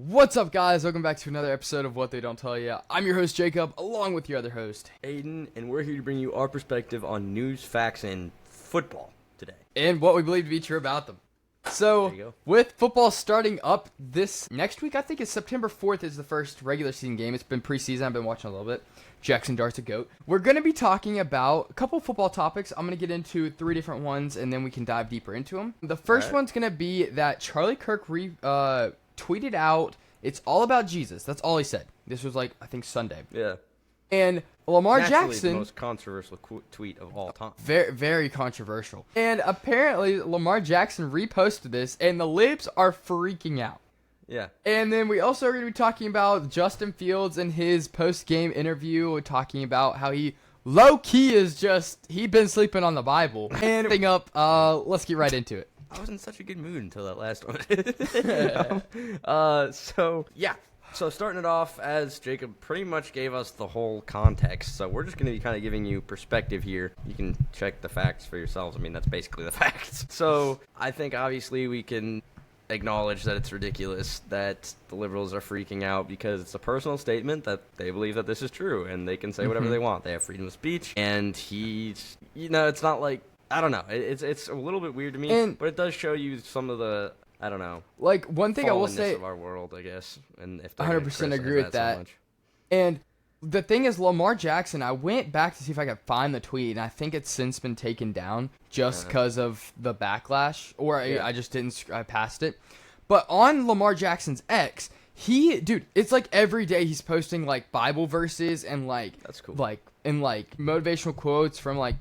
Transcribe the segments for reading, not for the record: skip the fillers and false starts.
What's up, guys? Welcome back to another episode of What They Don't Tell You. I'm your host, Jacob, along with your other host, Aiden, and we're here to bring you our perspective on news, facts, and football today. and what we believe to be true about them. There So, you go. with football starting up this next week, I think it's September 4th is the first regular season game. It's been preseason. I've been watching a little bit. Jackson Dart's a GOAT. We're going to be talking about a couple football topics. I'm going to get into 3 different ones, and then we can dive deeper into them. The first one's going to be that Charlie Kirk tweeted out, "It's all about Jesus." That's all he said. This was I think Sunday. Yeah. And Lamar Actually, Jackson, the most controversial tweet of all time. very, very controversial. And apparently Lamar Jackson reposted this, and the libs are freaking out. Yeah. And then we also are going to be talking about Justin Fields and his post-game interview, talking about how he low-key he'd been sleeping on the Bible. And let's get right into it. I was in such a good mood until that last one. So starting it off, as Jacob pretty much gave us the whole context, so we're just going to be kind of giving you perspective here. You can check the facts for yourselves. I mean, that's basically the facts. So I think obviously we can acknowledge that it's ridiculous that the liberals are freaking out because it's a personal statement that they believe that this is true, and they can say whatever they want. They have freedom of speech, and he's, it's not like, I don't know. It's a little bit weird to me, but it does show you some of the, I don't know. One thing I will say of our world, I guess, and if 100% agree with that. So much. And the thing is, Lamar Jackson, I went back to see if I could find the tweet, and I think it's since been taken down just because of the backlash, or I just didn't, I passed it. But on Lamar Jackson's X, it's like every day he's posting Bible verses and that's cool. And motivational quotes from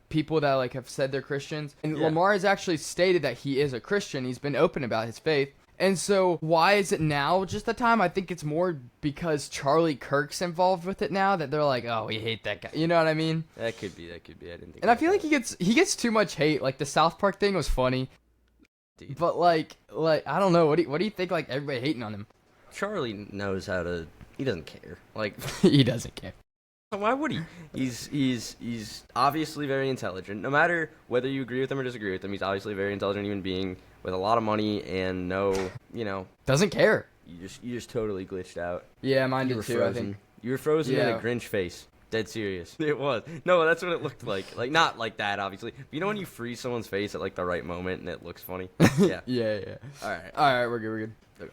people that have said they're Christians. And Lamar has actually stated that he is a Christian. He's been open about his faith. And so why is it now just the time? I think it's more because Charlie Kirk's involved with it now that they're like, oh, we hate that guy. You know what I mean? That could be. I didn't think. And I feel like he gets too much hate. The South Park thing was funny. Dude. But I don't know. What do you think? Everybody hating on him. Charlie knows how to. He doesn't care. He doesn't care. Why would he? He's obviously very intelligent. No matter whether you agree with him or disagree with him, he's obviously a very intelligent human being with a lot of money and doesn't care. You just totally glitched out. Yeah, mine did too. I think you were frozen in a Grinch face. Dead serious. It was. No, that's what it looked like. Not like that, obviously. But you know when you freeze someone's face at the right moment and it looks funny? Yeah. yeah. All right, we're good. Okay.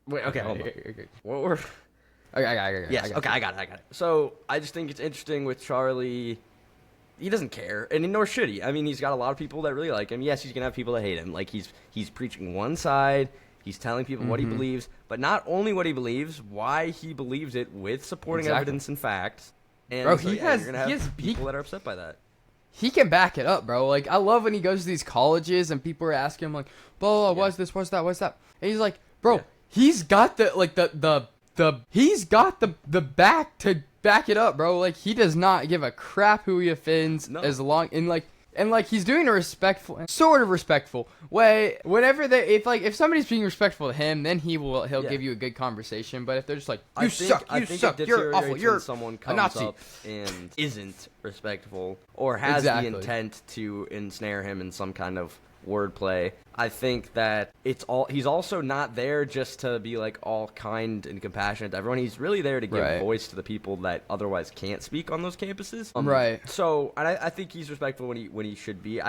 Wait. Okay. Hold on. What were? Okay, I got it. Yes. Okay, I got it. So I just think it's interesting with Charlie. He doesn't care, and nor should he. I mean, he's got a lot of people that really like him. Yes, he's gonna have people that hate him. He's preaching one side. He's telling people what he believes, but not only what he believes, why he believes it with supporting evidence and facts. And bro, you're gonna have people that are upset by that. He can back it up, bro. I love when he goes to these colleges and people are asking him blah, blah, blah, what's this, what's that, and he's like, bro, he's got he's got the back to back it up, bro. He does not give a crap who he offends as long and he's doing a sort of respectful way. Whenever if somebody's being respectful to him, then he'll give you a good conversation. But if they're just you suck, you're awful, you're someone a Nazi, up and isn't respectful or has the intent to ensnare him in some kind of wordplay, I think that he's also not there just to be all kind and compassionate to everyone. He's really there to give voice to the people that otherwise can't speak on those campuses. Right. So, and I think he's respectful when he should be.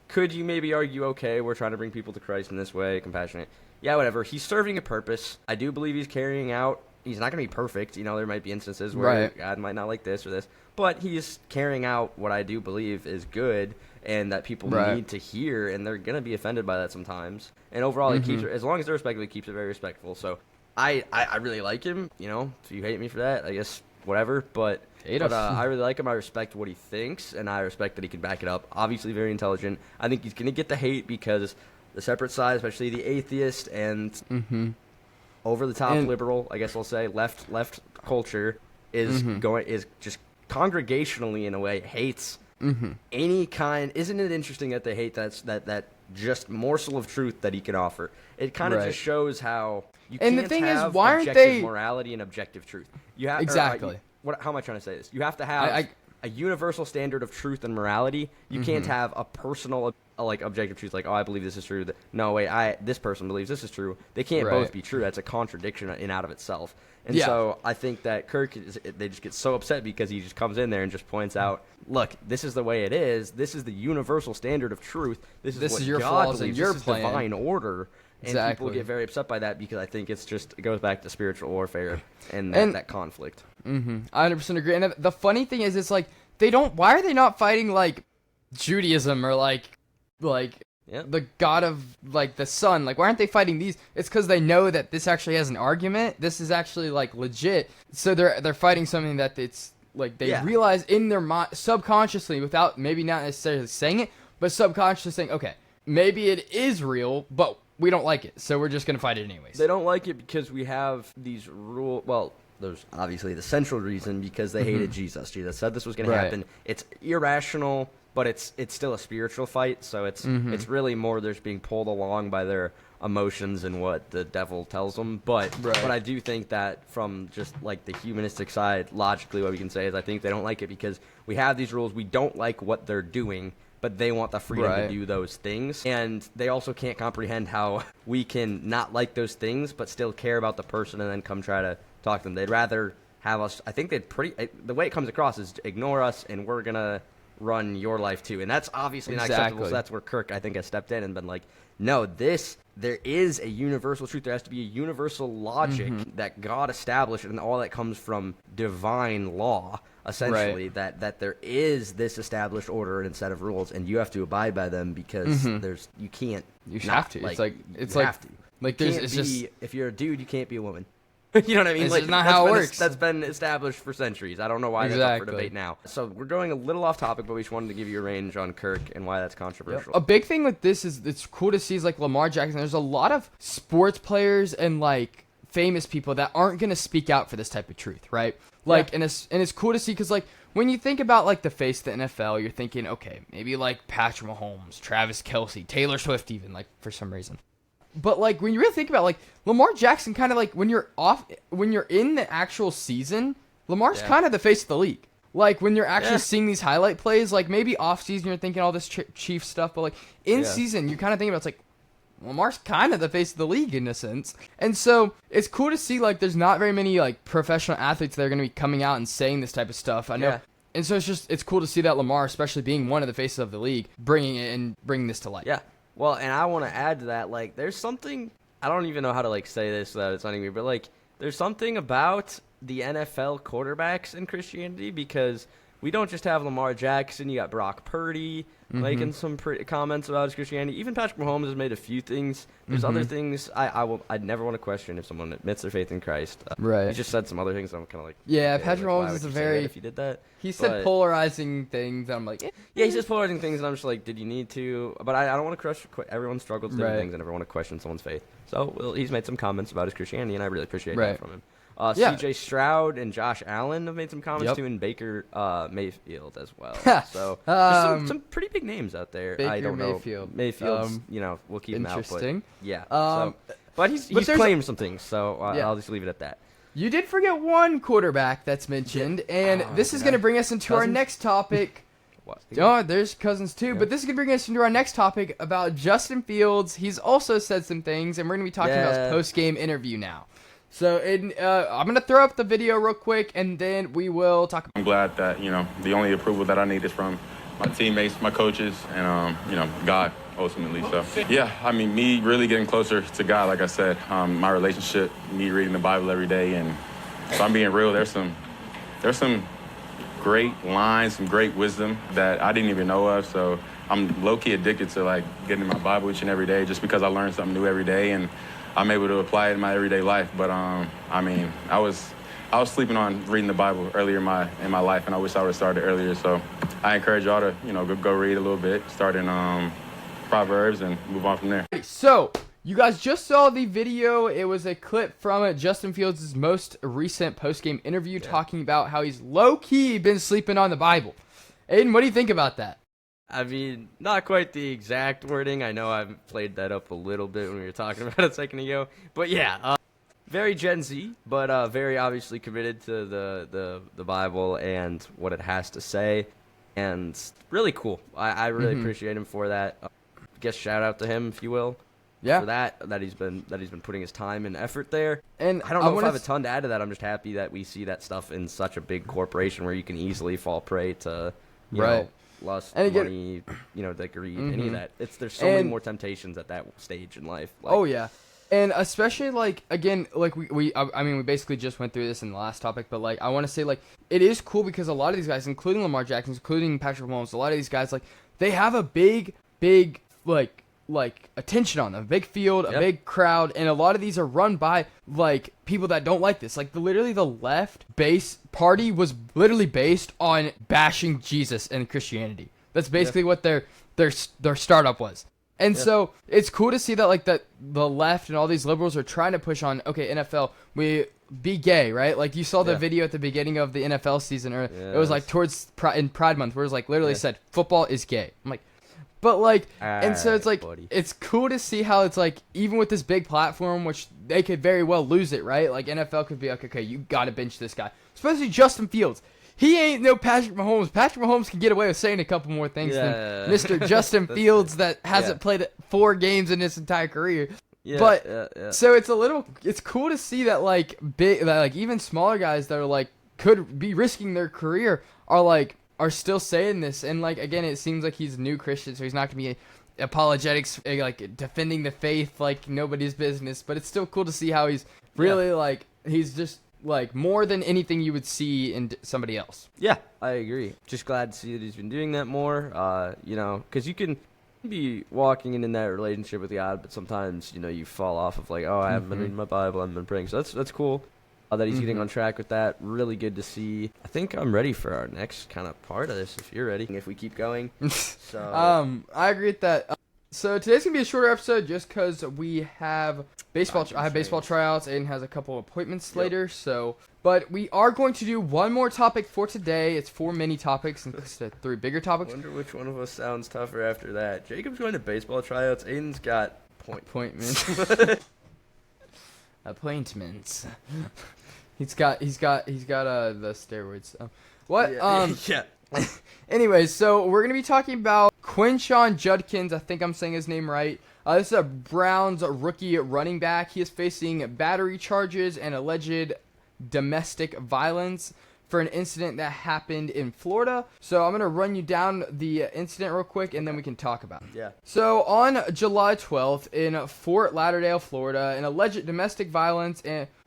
Could you maybe argue, okay, we're trying to bring people to Christ in this way, compassionate? Yeah, whatever. He's serving a purpose. I do believe he's carrying out. He's not going to be perfect. There might be instances where God might not like this or this, but he's carrying out what I do believe is good and that people need to hear, and they're going to be offended by that sometimes. And overall, he keeps it, as long as they're respectful, he keeps it very respectful. So I really like him. If you hate me for that, I guess whatever. But I really like him. I respect what he thinks, and I respect that he can back it up. Obviously very intelligent. I think he's going to get the hate because the separate side, especially the atheist and over-the-top liberal, I guess I'll say, left culture is just congregationally, in a way, hates any kind. Isn't it interesting that they hate that just morsel of truth that he can offer? It kind of just shows how you can't have objective morality and objective truth. You have exactly. How am I trying to say this? You have to have a universal standard of truth and morality. You can't have a personal like objective truth, like, oh, I believe this is true. No, wait, this person believes this is true. They can't both be true. That's a contradiction in out of itself. And so I think that Kirk, they just get so upset because he just comes in there and just points out, look, this is the way it is. This is the universal standard of truth. This is what your God flaws believes. and your This is plan. divine order. And Exactly. people get very upset by that because I think it goes back to spiritual warfare and that conflict. Mm-hmm. I 100% agree. And the funny thing is, it's like, why are they not fighting, like, Judaism or, like the God of, like, the sun? Like, why aren't they fighting these? It's because they know that this actually has an argument. This is actually, like, legit. So they're fighting something that it's, like, they realize in their mind, subconsciously, without maybe not necessarily saying it, but subconsciously saying, okay, maybe it is real, but we don't like it, so we're just going to fight it anyways. They don't like it because we have these rules. Well, there's obviously the central reason because they hated Jesus. Jesus said this was going to happen. It's irrational, but it's still a spiritual fight, so it's really more they're just being pulled along by their emotions and what the devil tells them. But I do think that from just like the humanistic side, logically what we can say is I think they don't like it because we have these rules. We don't like what they're doing, but they want the freedom to do those things. And they also can't comprehend how we can not like those things, but still care about the person and then come try to talk to them. They'd rather have us, I think the way it comes across is ignore us and we're going to run your life too. And that's obviously not acceptable. So that's where Kirk, I think, has stepped in and been like, no, there is a universal truth. There has to be a universal logic that God established, and all that comes from divine law. Essentially, that there is this established order and set of rules, and you have to abide by them because you can't. You have to. Like, it's you like have to. like You there's can't it's be, just if you're a dude, you can't be a woman. You know what I mean? It's Like just not how it works. That's been established for centuries. I don't know why that's up for debate now. So we're going a little off topic, but we just wanted to give you a range on Kirk and why that's controversial. A big thing with this is it's cool to see is like Lamar Jackson. There's a lot of sports players and like famous people that aren't gonna speak out for this type of truth, right? Like, and it's cool to see because like when you think about like the face of the NFL, you're thinking, okay, maybe like Patrick Mahomes, Travis Kelce, Taylor Swift, even like for some reason. But like when you really think about it, like Lamar Jackson, kind of like when you're in the actual season, Lamar's kind of the face of the league. Like when you're actually seeing these highlight plays, like maybe off season you're thinking all this Chief stuff, but like in season you're kind of thinking about it's like Lamar's kind of the face of the league in a sense. And so it's cool to see like there's not very many like professional athletes that are going to be coming out and saying this type of stuff. I know. Yeah. And so it's cool to see that Lamar, especially being one of the faces of the league, bringing this to light. Yeah. Well, and I want to add to that, like, there's something, I don't even know how to, like, say this without it sounding weird, but, like, there's something about the NFL quarterbacks in Christianity because we don't just have Lamar Jackson, you got Brock Purdy making some comments about his Christianity. Even Patrick Mahomes has made a few things. There's other things I'd never want to question if someone admits their faith in Christ. Right. He just said some other things, I'm kind of like, yeah, okay, Patrick Mahomes is a very, if he did that. He said polarizing things, and I'm like, yeah, he says polarizing things, and I'm just like, did you need to? But I don't want to crush. Everyone struggles with different things, and everyone want to question someone's faith. So he's made some comments about his Christianity, and I really appreciate that from him. C.J. Stroud and Josh Allen have made some comments too, and Baker Mayfield as well. So there's some pretty big names out there. Baker I don't know. Mayfield's, we'll keep him out. Interesting. But, yeah. But he's claimed some things, so I'll just leave it at that. You did forget one quarterback that's mentioned, and this is going to bring us into our next topic. What? Oh, there's Cousins too, but this is going to bring us into our next topic about Justin Fields. He's also said some things, and we're going to be talking about his post-game interview now. So I'm going to throw up the video real quick, and then we will talk about it. I'm glad that, the only approval that I need is from my teammates, my coaches, and, God, ultimately. So, yeah, I mean, me really getting closer to God, like I said, my relationship, me reading the Bible every day, and if I'm being real, there's some great lines, some great wisdom that I didn't even know of. So I'm low-key addicted to, like, getting in my Bible each and every day just because I learn something new every day, and I'm able to apply it in my everyday life. But, I mean, I was sleeping on reading the Bible earlier in my life, and I wish I would have started earlier. So I encourage y'all to, go read a little bit, start in Proverbs, and move on from there. So you guys just saw the video. It was a clip from Justin Fields' most recent post-game interview talking about how he's low-key been sleeping on the Bible. Aiden, what do you think about that? I mean, not quite the exact wording. I know I've played that up a little bit when we were talking about it a second ago. But yeah, very Gen Z, but very obviously committed to the Bible and what it has to say. And really cool. I really appreciate him for that. guess shout out to him, if you will. Yeah. For that he's been putting his time and effort there. And I don't know if I have a ton to add to that. I'm just happy that we see that stuff in such a big corporation where you can easily fall prey to you know, lust, and again, money, you know, the greed, any of that. There's so many more temptations at that stage in life. Like, oh yeah. And especially, like, again, like, we basically just went through this in the last topic, but, like, I want to say, like, it is cool because a lot of these guys, including Lamar Jackson, including Patrick Mahomes, a lot of these guys, like, they have a big, like attention on them, a big field, a big crowd, and a lot of these are run by, like, people that don't like this. Like, literally the left base party was literally based on bashing Jesus and Christianity. That's basically what their startup was. And so it's cool to see that, like, that the left and all these liberals are trying to push on, okay, NFL, we be gay, right? Like, you saw the video at the beginning of the NFL season, or it was like towards in Pride Month, where it was like literally said football is gay. I'm like, but like, and so it's like, it's cool to see how it's like, even with this big platform, which they could very well lose it, right? Like, NFL could be like, okay, you gotta bench this guy, especially Justin Fields. He ain't no Patrick Mahomes. Patrick Mahomes can get away with saying a couple more things than Mr. Justin Fields that hasn't played 4 games in his entire career. So it's cool to see that, like, even smaller guys that are like could be risking their career are still saying this. And, like, again, it seems like he's a new Christian, so he's not gonna be apologetics, like, defending the faith like nobody's business. But it's still cool to see how he's really like, he's just like more than anything you would see in somebody else. Yeah, I agree. Just glad to see that he's been doing that more. You know, because you can be walking in that relationship with God, but sometimes, you know, you fall off of like, oh, I haven't been reading my Bible, I haven't been praying. So that's cool that he's getting on track with that. Really good to see. I think I'm ready for our next kind of part of this, if you're ready, if we keep going. So I agree with that. So today's gonna be a shorter episode just because we have baseball. I have baseball tryouts. Aiden has a couple appointments later. So, but we are going to do one more topic for today. It's 4 mini topics instead of 3 bigger topics. I wonder which one of us sounds tougher after that. Jacob's going to baseball tryouts. Aiden's got appointments. Appointments. He's got the steroids. What? Yeah. Anyways, so we're going to be talking about Quinshon Judkins. I think I'm saying his name right. This is a Browns rookie running back. He is facing battery charges and alleged domestic violence for an incident that happened in Florida. So I'm going to run you down the incident real quick, and then we can talk about it. Yeah. So on July 12th in Fort Lauderdale, Florida, an alleged domestic violence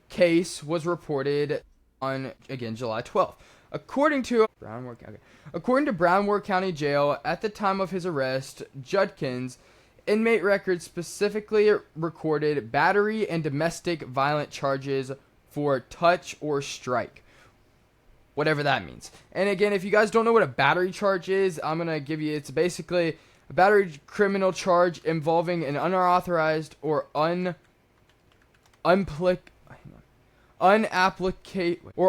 case was reported on, again, July 12th. According to Broward County Jail, at the time of his arrest, Judkins' inmate records specifically recorded battery and domestic violent charges for touch or strike, whatever that means. And again, if you guys don't know what a battery charge is, I'm going to give you, it's basically a battery criminal charge involving an unauthorized or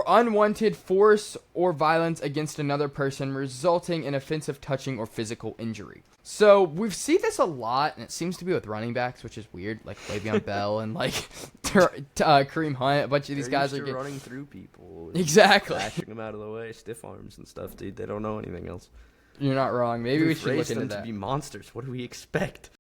unwanted force or violence against another person, resulting in offensive touching or physical injury. So we've seen this a lot, and it seems to be with running backs, which is weird, like Le'Veon Bell and like Kareem Hunt. A bunch of these guys are running through people, exactly, bashing them out of the way, stiff arms and stuff, dude. They don't know anything else. You're not wrong. Maybe we should look into that. To be monsters. What do we expect?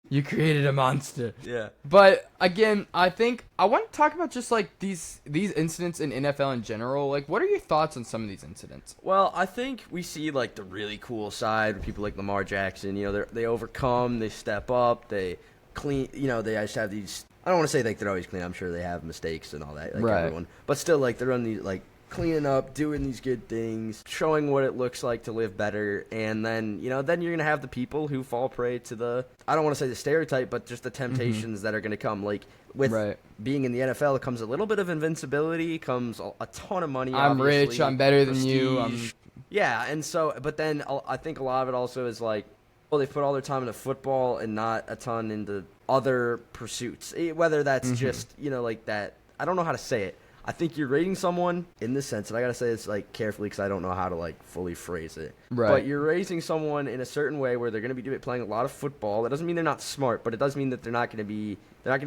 You created a monster. Yeah. But again, I think I want to talk about just like these incidents in NFL in general. Like, what are your thoughts on some of these incidents? Well, I think we see like the really cool side with people like Lamar Jackson. You know, they overcome, they step up, they clean. You know, they just have these. I don't want to say like they're always clean. I'm sure they have mistakes and all that, like everyone. But still, like they're on these like cleaning up, doing these good things, showing what it looks like to live better, and then, you know, then you're going to have the people who fall prey to the, I don't want to say the stereotype, but just the temptations that are going to come. Like, with being in the NFL, it comes a little bit of invincibility, comes a ton of money, I'm rich, I'm better than you. Yeah, and so, but then I think a lot of it also is like, well, they put all their time into football and not a ton into other pursuits, whether that's just, you know, like that, I don't know how to say it. I think you're rating someone in the sense, and I gotta say this like carefully because I don't know how to like fully phrase it. Right. But you're raising someone in a certain way where they're gonna be playing a lot of football. That doesn't mean they're not smart, but it does mean that they're not gonna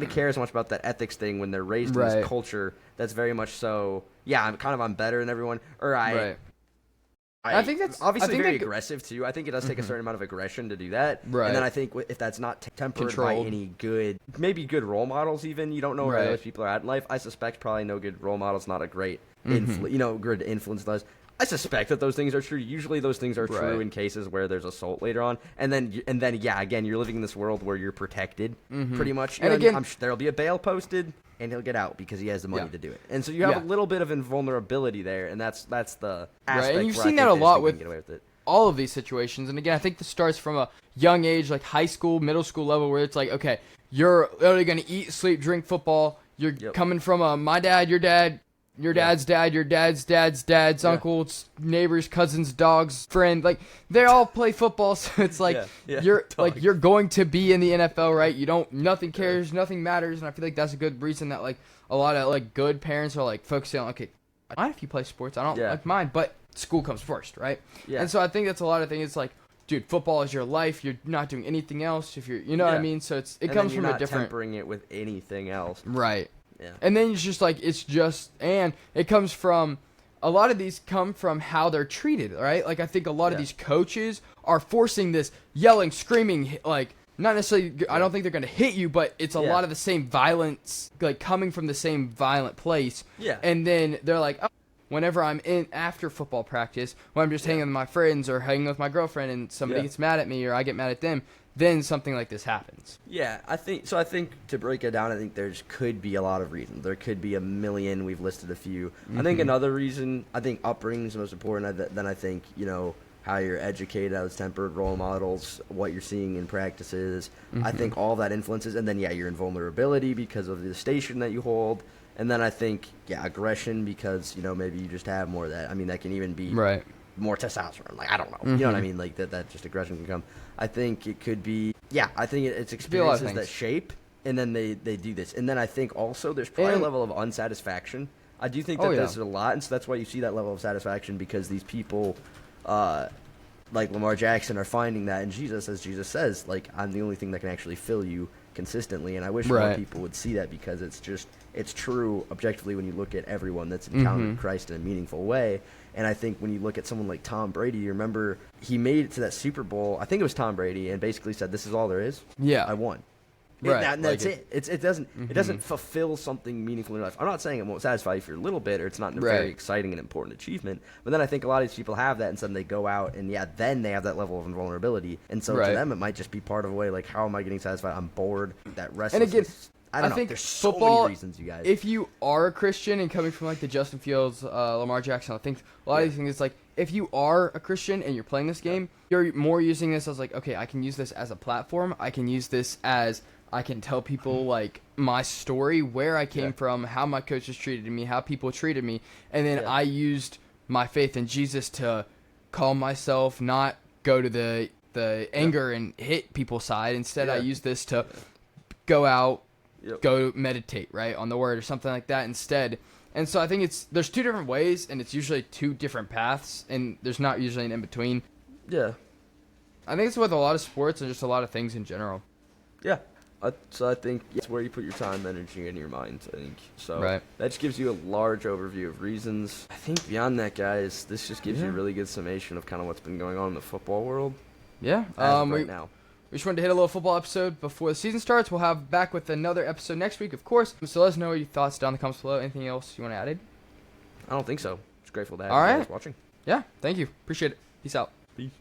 care as much about that ethics thing when they're raised in this culture that's very much so. Yeah, I'm better than everyone, or I'm I think that's obviously very that aggressive too. I think it does take a certain amount of aggression to do that. Right. And then I think if that's not tempered by any good, maybe good role models, even you don't know where those people are at in life. I suspect probably no good role model's not a great, good influence does. I suspect that those things are true. Usually, those things are true in cases where there's assault later on, and then, yeah, again, you're living in this world where you're protected, pretty much. And again, I'm sure there'll be a bail posted, and he'll get out because he has the money to do it. And so you have a little bit of invulnerability there, and that's the aspect. And you've where seen I that a think lot they can get away with it. all of these situations. And again, I think this starts from a young age, like high school, middle school level, where it's like, okay, you're literally gonna eat, sleep, drink football. You're coming from my dad, your dad. Your dad's dad, your dad's dad's uncles, neighbors, cousins, dogs, friend, like they all play football, so it's like you're going to be in the NFL, right? Nothing cares, nothing matters, and I feel like that's a good reason that like a lot of like good parents are like focusing on, okay, I mind if you play sports, I don't like mine, but school comes first, right? Yeah. And so I think that's a lot of things. It's like, dude, football is your life. You're not doing anything else. If you're, what I mean. So it comes from a different tempering it with anything else, right? Yeah. And then it's just like, and it comes from, a lot of these come from how they're treated, right? Like, I think a lot of these coaches are forcing this yelling, screaming, like, not necessarily, I don't think they're going to hit you, but it's a lot of the same violence, like, coming from the same violent place. Yeah. And then they're like, oh, whenever I'm in after football practice, when I'm just hanging with my friends or hanging with my girlfriend and somebody gets mad at me or I get mad at them, then something like this happens. Yeah, I think to break it down, I think there could be a lot of reasons. There could be a million. We've listed a few. I think another reason, I think upbringing is the most important. Then I think, how you're educated, how it's tempered, role models, what you're seeing in practices. I think all that influences. And then, your invulnerability because of the station that you hold. And then I think, aggression because, maybe you just have more of that. I mean, that can even be more testosterone. Like, I don't know. You know what I mean? Like, that just aggression can come. I think it could be, I think it's experiences that shape, and then they do this. And then I think also there's probably a level of unsatisfaction. I do think that there's a lot, and so that's why you see that level of satisfaction, because these people, like Lamar Jackson, are finding that in Jesus, as Jesus says, like, I'm the only thing that can actually fill you consistently. And I wish more people would see that, because it's true objectively when you look at everyone that's encountered Christ in a meaningful way. And I think when you look at someone like Tom Brady, you remember he made it to that Super Bowl. I think it was Tom Brady, and basically said, "This is all there is. Yeah, I won." Right, and that's it. It doesn't fulfill something meaningful in your life. I'm not saying it won't satisfy you for a little bit, or it's not a very exciting and important achievement. But then I think a lot of these people have that, and suddenly they go out, and then they have that level of invulnerability. And so to them, it might just be part of a way, like, how am I getting satisfied? I'm bored. That restlessness. And again, I don't know. Think there's so many reasons, you guys. If you are a Christian and coming from like the Justin Fields, Lamar Jackson, I think a lot of these things, it's like, if you are a Christian and you're playing this game, you're more using this as like, okay, I can use this as a platform. I can use this as, I can tell people like my story, where I came from, how my coaches treated me, how people treated me, and then I used my faith in Jesus to calm myself, not go to the anger and hit people's side. Instead, I use this to go out. Go meditate, right, on the word or something like that instead. And so I think there's two different ways, and it's usually two different paths, and there's not usually an in-between. Yeah. I think it's with a lot of sports and just a lot of things in general. Yeah. So I think it's where you put your time, energy, and your mind, I think. So that just gives you a large overview of reasons. I think beyond that, guys, this just gives you a really good summation of kind of what's been going on in the football world. Yeah. Right now. We just wanted to hit a little football episode before the season starts. We'll have back with another episode next week, of course. So let us know your thoughts down in the comments below. Anything else you want to add? I don't think so. Just grateful to have you guys watching. Yeah, thank you. Appreciate it. Peace out. Peace.